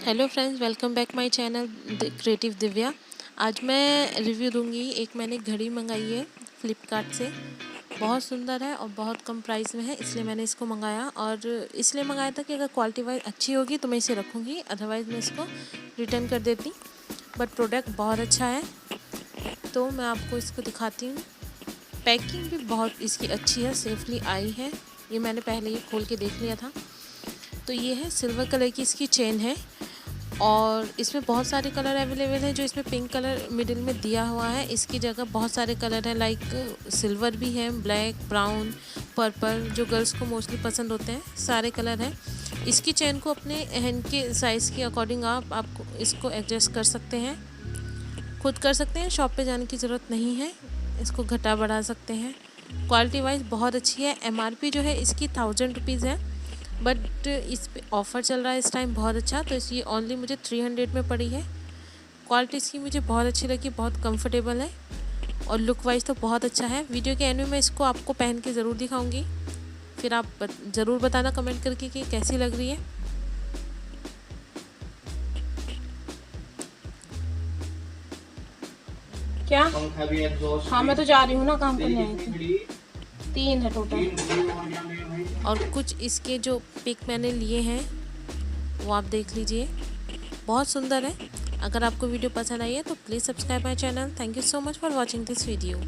Hello friends, welcome back my channel creative Divya. आज मैं review दूंगी। एक मैंने घड़ी मंगाई है फ्लिपकार्ट से। बहुत सुंदर है और बहुत कम प्राइस में है, इसलिए मैंने इसको मंगाया। और इसलिए मंगाया था कि अगर क्वालिटी वाइज अच्छी होगी तो मैं इसे रखूँगी, अदरवाइज़ मैं इसको रिटर्न कर देती। बट प्रोडक्ट बहुत अच्छा है, तो मैं आपको इसको दिखाती हूँ। पैकिंग भी बहुत इसकी अच्छी है, सेफली आई है। ये मैंने पहले ही खोल के देख लिया था। तो ये है सिल्वर कलर की इसकी चेन है और इसमें बहुत सारे कलर अवेलेबल हैं। जो इसमें पिंक कलर मिडिल में दिया हुआ है, इसकी जगह बहुत सारे कलर हैं, लाइक सिल्वर भी है, ब्लैक, ब्राउन, पर्पल, जो गर्ल्स को मोस्टली पसंद होते हैं, सारे कलर हैं। इसकी चेन को अपने हैंड के साइज़ के अकॉर्डिंग आपको इसको एडजस्ट कर सकते हैं, खुद कर सकते हैं, शॉप पे जाने की ज़रूरत नहीं है। इसको घटा बढ़ा सकते हैं। क्वालिटी वाइज बहुत अच्छी है। MRP जो है इसकी 1000 रुपीज़ है, बट इस पे ऑफ़र चल रहा है इस टाइम बहुत अच्छा, तो इसलिए ओनली मुझे 300 में पड़ी है। क्वालिटी इसकी मुझे बहुत अच्छी लगी, बहुत कंफर्टेबल है और लुक वाइज तो बहुत अच्छा है। वीडियो के एंड में मैं इसको आपको पहन के ज़रूर दिखाऊंगी, फिर आप ज़रूर बताना कमेंट करके कि कैसी लग रही है। क्या? हाँ, मैं तो जा रही हूँ ना, काम करने आई थी। 3 है टोटल। और कुछ इसके जो पिक मैंने लिए हैं वो आप देख लीजिए, बहुत सुंदर है। अगर आपको वीडियो पसंद आई है तो please subscribe my channel. Thank you so much for watching this video.